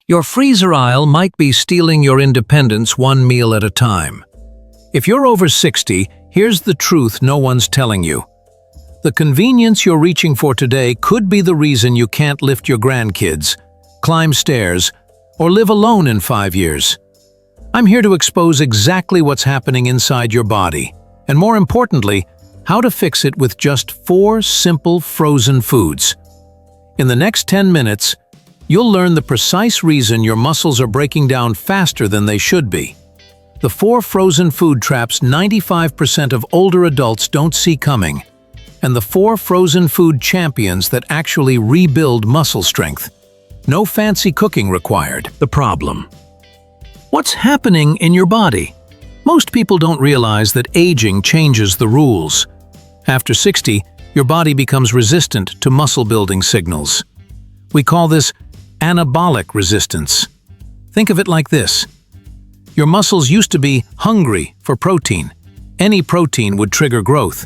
Your freezer aisle might be stealing your independence one meal at a time. If you're over 60, here's the truth no one's telling you. The convenience you're reaching for today could be the reason you can't lift your grandkids, climb stairs, or live alone in 5 years. I'm here to expose exactly what's happening inside your body, and more importantly, how to fix it with just 4 simple frozen foods. In the next 10 minutes, you'll learn the precise reason your muscles are breaking down faster than they should be. The 4 frozen food traps 95% of older adults don't see coming, and the 4 frozen food champions that actually rebuild muscle strength. No fancy cooking required. The problem. What's happening in your body? Most people don't realize that aging changes the rules. After 60, your body becomes resistant to muscle-building signals. We call this anabolic resistance. Think of it like this. Your muscles used to be hungry for protein. Any protein would trigger growth.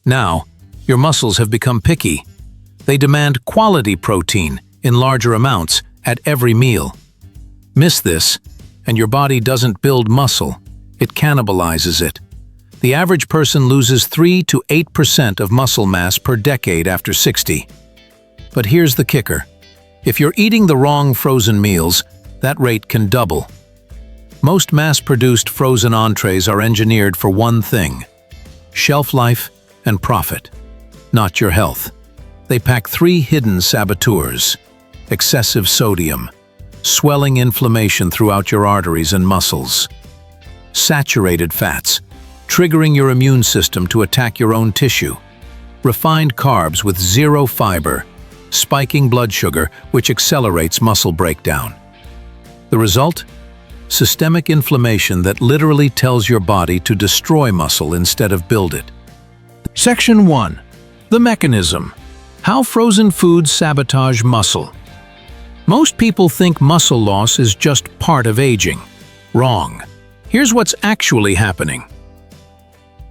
Now, your muscles have become picky. They demand quality protein in larger amounts at every meal. Miss this, and your body doesn't build muscle, it cannibalizes it. The average person loses 3 to 8% of muscle mass per decade after 60. But here's the kicker. If you're eating the wrong frozen meals, that rate can double. Most mass-produced frozen entrees are engineered for one thing: shelf life and profit, not your health. They pack 3 hidden saboteurs: excessive sodium, swelling inflammation throughout your arteries and muscles, saturated fats, triggering your immune system to attack your own tissue, refined carbs with 0 fiber, spiking blood sugar, which accelerates muscle breakdown. The result? Systemic inflammation that literally tells your body to destroy muscle instead of build it. Section 1. The mechanism. How frozen foods sabotage muscle. Most people think muscle loss is just part of aging. Wrong. Here's what's actually happening.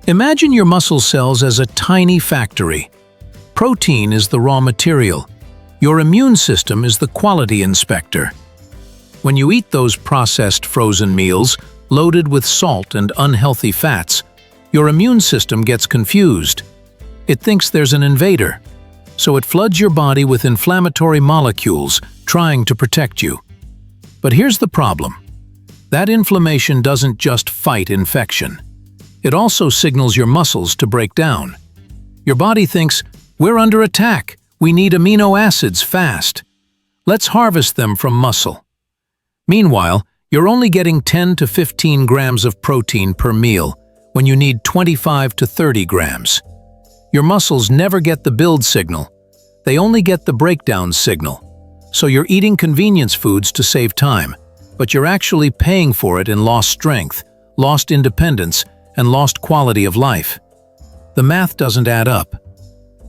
Imagine your muscle cells as a tiny factory. Protein is the raw material. Your immune system is the quality inspector. When you eat those processed frozen meals, loaded with salt and unhealthy fats, your immune system gets confused. It thinks there's an invader, so it floods your body with inflammatory molecules trying to protect you. But here's the problem. That inflammation doesn't just fight infection. It also signals your muscles to break down. Your body thinks, we're under attack. We need amino acids fast. Let's harvest them from muscle. Meanwhile, you're only getting 10 to 15 grams of protein per meal when you need 25 to 30 grams. Your muscles never get the build signal. They only get the breakdown signal. So you're eating convenience foods to save time, but you're actually paying for it in lost strength, lost independence, and lost quality of life. The math doesn't add up.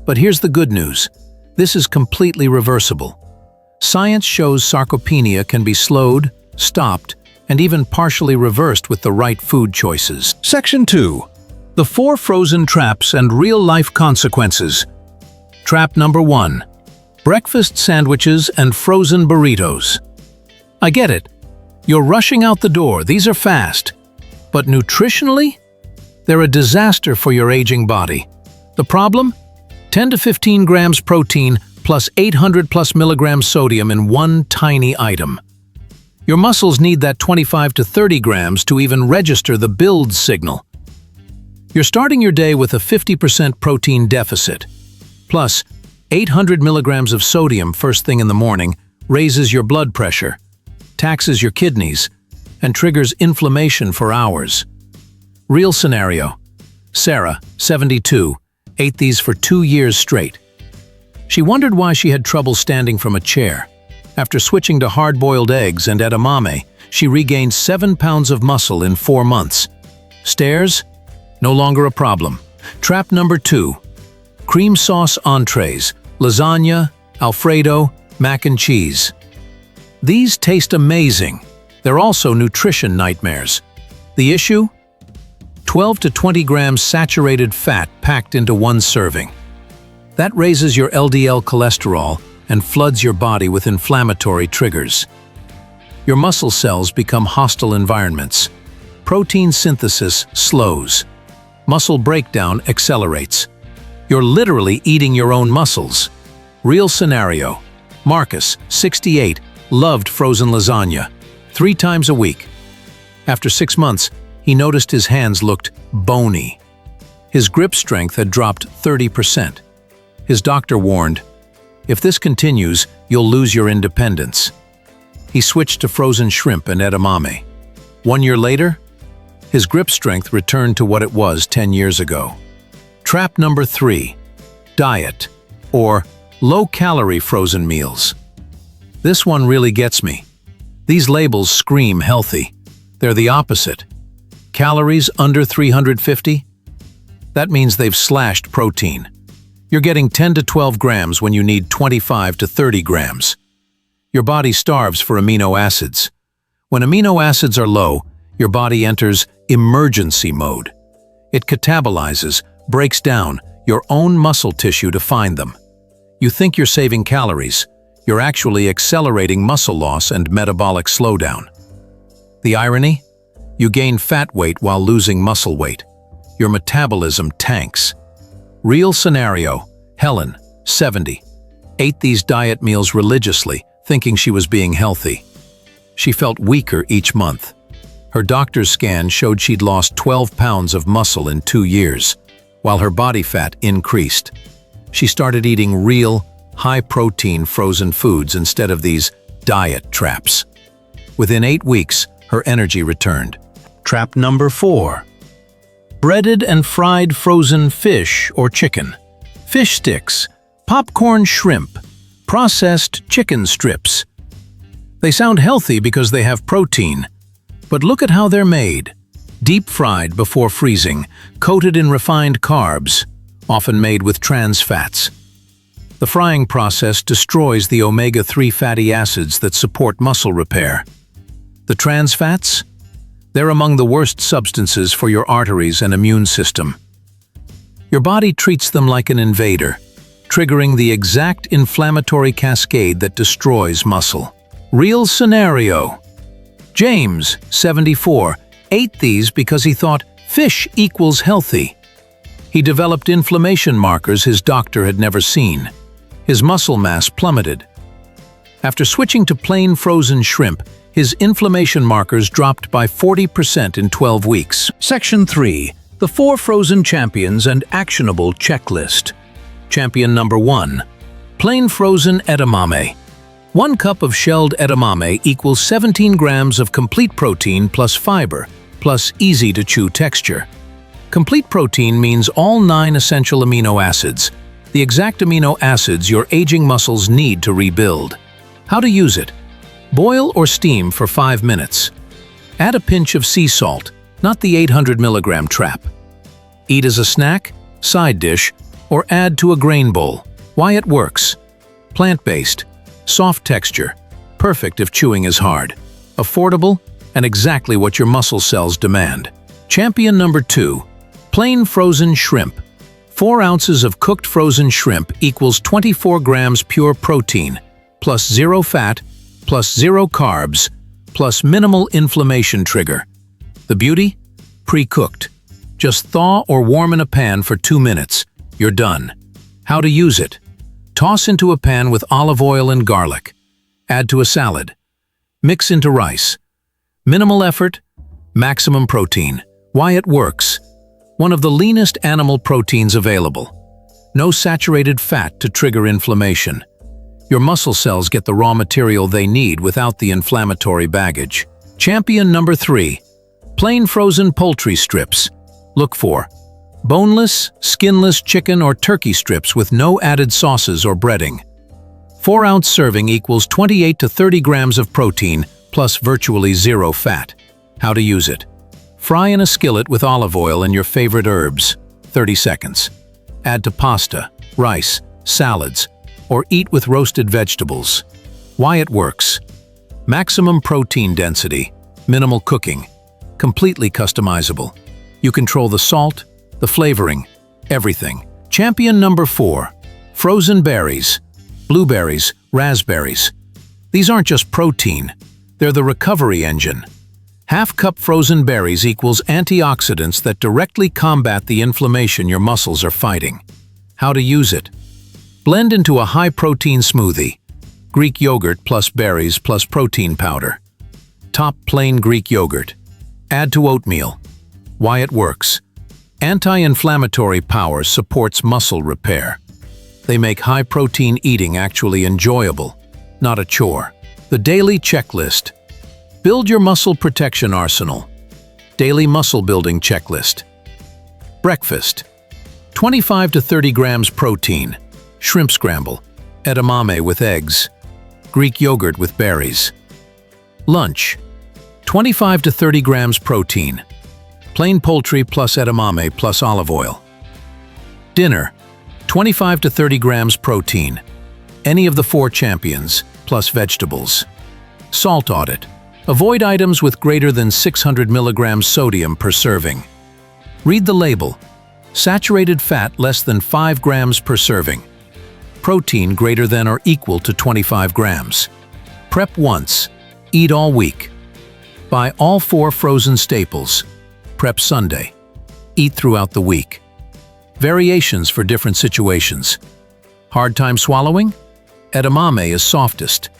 But here's the good news. This is completely reversible. Science shows sarcopenia can be slowed, stopped, and even partially reversed with the right food choices. Section 2. The 4 frozen traps and real-life consequences. Trap number 1. Breakfast sandwiches and frozen burritos. I get it. You're rushing out the door, these are fast. But nutritionally? They're a disaster for your aging body. The problem? 10 to 15 grams protein plus 800 plus milligrams sodium in one tiny item. Your muscles need that 25 to 30 grams to even register the build signal. You're starting your day with a 50% protein deficit. Plus, 800 milligrams of sodium first thing in the morning raises your blood pressure, taxes your kidneys, and triggers inflammation for hours. Real scenario. Sarah, 72, ate these for 2 years straight. She wondered why she had trouble standing from a chair. After switching to hard-boiled eggs and edamame, she regained 7 pounds of muscle in 4 months. Stairs? No longer a problem. Trap number 2. Cream sauce entrees, lasagna, Alfredo, mac and cheese. These taste amazing. They're also nutrition nightmares. The issue? 12 to 20 grams saturated fat packed into one serving. That raises your LDL cholesterol and floods your body with inflammatory triggers. your muscle cells become hostile environments. Protein synthesis slows. Muscle breakdown accelerates. You're literally eating your own muscles. Real scenario. Marcus, 68, loved frozen lasagna 3 times a week. After 6 months, he noticed his hands looked bony. His grip strength had dropped 30%. His doctor warned, "If this continues, you'll lose your independence." He switched to frozen shrimp and edamame. 1 year later, his grip strength returned to what it was 10 years ago. Trap number 3. Diet, or low-calorie frozen meals. This one really gets me. These labels scream healthy. They're the opposite. Calories under 350? That means they've slashed protein. You're getting 10 to 12 grams when you need 25 to 30 grams. Your body starves for amino acids. When amino acids are low, your body enters emergency mode. It catabolizes, breaks down your own muscle tissue to find them. You think you're saving calories. You're actually accelerating muscle loss and metabolic slowdown. The irony? You gain fat weight while losing muscle weight. Your metabolism tanks. Real scenario. Helen, 70, ate these diet meals religiously, thinking she was being healthy. She felt weaker each month. Her doctor's scan showed she'd lost 12 pounds of muscle in 2 years, while her body fat increased. She started eating real, high-protein frozen foods instead of these diet traps. Within 8 weeks, her energy returned. Trap number 4. Breaded and fried frozen fish or chicken. Fish sticks, popcorn shrimp, processed chicken strips. They sound healthy because they have protein, but look at how they're made. Deep-fried before freezing, coated in refined carbs, often made with trans fats. The frying process destroys the omega-3 fatty acids that support muscle repair. The trans fats? They're among the worst substances for your arteries and immune system. Your body treats them like an invader, triggering the exact inflammatory cascade that destroys muscle. Real scenario. James, 74, ate these because he thought fish equals healthy. He developed inflammation markers his doctor had never seen. His muscle mass plummeted. After switching to plain frozen shrimp, his inflammation markers dropped by 40% in 12 weeks. Section 3. The 4 frozen champions and actionable checklist. Champion number 1. Plain frozen edamame. 1 cup of shelled edamame equals 17 grams of complete protein plus fiber, plus easy-to-chew texture. Complete protein means all 9 essential amino acids, the exact amino acids your aging muscles need to rebuild. How to use it? Boil or steam for 5 minutes. Add a pinch of sea salt, not the 800 milligram trap. Eat as a snack, side dish, or add to a grain bowl. Why it works? Plant-based, soft texture, perfect if chewing is hard, affordable, and exactly what your muscle cells demand. Champion number 2. Plain frozen shrimp. 4 ounces of cooked frozen shrimp equals 24 grams pure protein, plus 0 fat, plus 0 carbs, plus minimal inflammation trigger. The beauty? Pre-cooked. Just thaw or warm in a pan for 2 minutes. You're done. How to use it? Toss into a pan with olive oil and garlic. Add to a salad. Mix into rice. Minimal effort, maximum protein. Why it works? One of the leanest animal proteins available. No saturated fat to trigger inflammation. Your muscle cells get the raw material they need without the inflammatory baggage. Champion number 3. Plain frozen poultry strips. Look for boneless, skinless chicken or turkey strips with no added sauces or breading. 4-ounce serving equals 28 to 30 grams of protein plus virtually 0 fat. How to use it? Fry in a skillet with olive oil and your favorite herbs. 30 seconds. Add to pasta, rice, salads, or eat with roasted vegetables. Why it works? Maximum protein density, minimal cooking, completely customizable. You control the salt, the flavoring, everything. Champion number 4. Frozen berries. Blueberries, raspberries. These aren't just protein. They're the recovery engine. Half-cup frozen berries equals antioxidants that directly combat the inflammation your muscles are fighting. How to use it? Blend into a high-protein smoothie. Greek yogurt plus berries plus protein powder. Top plain Greek yogurt. Add to oatmeal. Why it works. Anti-inflammatory power supports muscle repair. They make high-protein eating actually enjoyable, not a chore. The daily checklist. Build your muscle protection arsenal. Daily muscle building checklist. Breakfast. 25 to 30 grams protein. Shrimp scramble. Edamame with eggs. Greek yogurt with berries. Lunch. 25 to 30 grams protein. Plain poultry plus edamame plus olive oil. Dinner. 25 to 30 grams protein. Any of the 4 champions, plus vegetables. Salt audit. Avoid items with greater than 600 milligrams sodium per serving. Read the label. Saturated fat less than 5 grams per serving. Protein greater than or equal to 25 grams. Prep once. Eat all week. Buy all 4 frozen staples. Prep Sunday. Eat throughout the week. Variations for different situations. Hard time swallowing? Edamame is softest.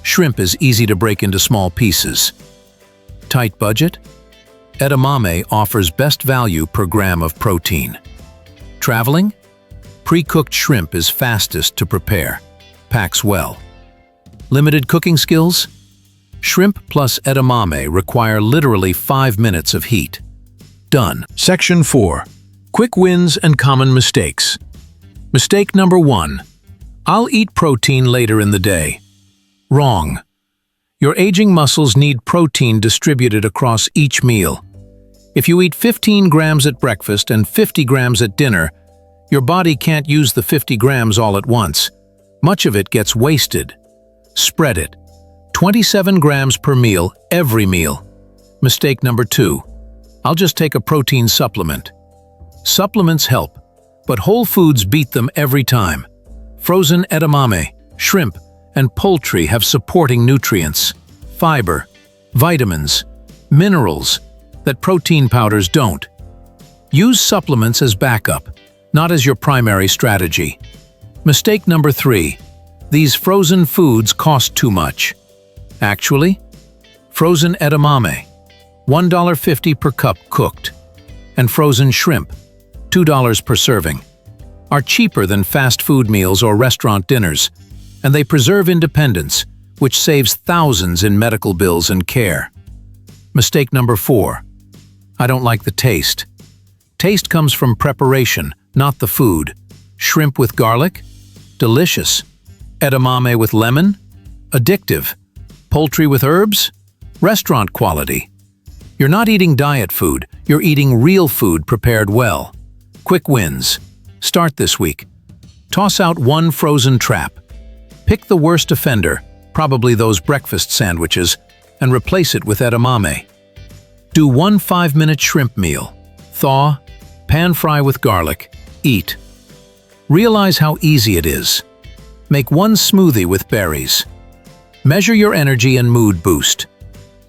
Shrimp is easy to break into small pieces. Tight budget? Edamame offers best value per gram of protein. Traveling? Pre-cooked shrimp is fastest to prepare. Packs well. Limited cooking skills? Shrimp plus edamame require literally 5 minutes of heat. Done. Section 4. Quick wins and common mistakes. Mistake number 1. I'll eat protein later in the day. Wrong. Your aging muscles need protein distributed across each meal. If you eat 15 grams at breakfast and 50 grams at dinner, your body can't use the 50 grams all at once. Much of it gets wasted. Spread it. 27 grams per meal, every meal. Mistake number 2. I'll just take a protein supplement. Supplements help, but whole foods beat them every time. Frozen edamame, shrimp, and poultry have supporting nutrients, fiber, vitamins, minerals that protein powders don't. Use supplements as backup, not as your primary strategy. Mistake number 3. These frozen foods cost too much. Actually, frozen edamame, $1.50 per cup cooked, and frozen shrimp, $2 per serving, are cheaper than fast food meals or restaurant dinners, and they preserve independence, which saves thousands in medical bills and care. Mistake number 4. I don't like the taste. Taste comes from preparation, not the food. Shrimp with garlic? Delicious. Edamame with lemon? Addictive. Poultry with herbs? Restaurant quality. You're not eating diet food, you're eating real food prepared well. Quick wins. Start this week. Toss out 1 frozen trap. Pick the worst offender, probably those breakfast sandwiches, and replace it with edamame. Do 1 5-minute shrimp meal. Thaw, pan fry with garlic, eat. Realize how easy it is. Make 1 smoothie with berries. Measure your energy and mood boost.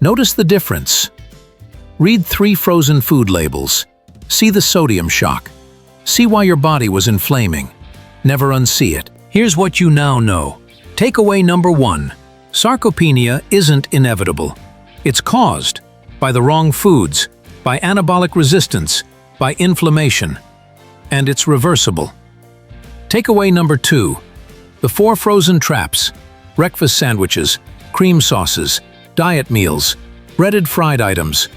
Notice the difference. Read 3 frozen food labels. See the sodium shock. See why your body was inflaming. Never unsee it. Here's what you now know. Takeaway number 1. Sarcopenia isn't inevitable. It's caused by the wrong foods, by anabolic resistance, by inflammation, and it's reversible. Takeaway number 2. The 4 frozen traps, breakfast sandwiches, cream sauces, diet meals, breaded fried items,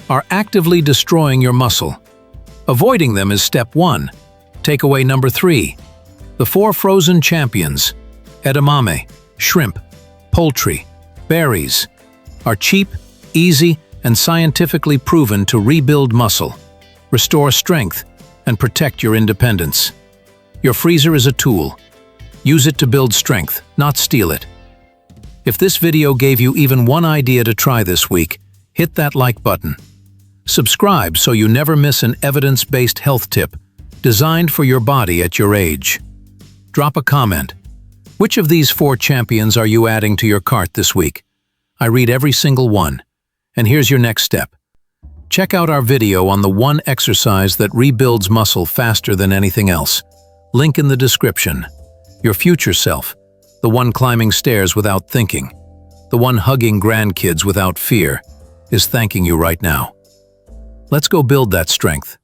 are actively destroying your muscle. Avoiding them is step 1. Takeaway number 3. The 4 frozen champions, edamame, shrimp, poultry, berries, are cheap, easy, and scientifically proven to rebuild muscle, restore strength, and protect your independence. Your freezer is a tool. Use it to build strength, not steal it. If this video gave you even one idea to try this week, hit that like button. Subscribe so you never miss an evidence-based health tip designed for your body at your age. Drop a comment. Which of these 4 champions are you adding to your cart this week? I read every single one. And here's your next step. Check out our video on the one exercise that rebuilds muscle faster than anything else. Link in the description. Your future self, the one climbing stairs without thinking, the one hugging grandkids without fear, is thanking you right now. Let's go build that strength.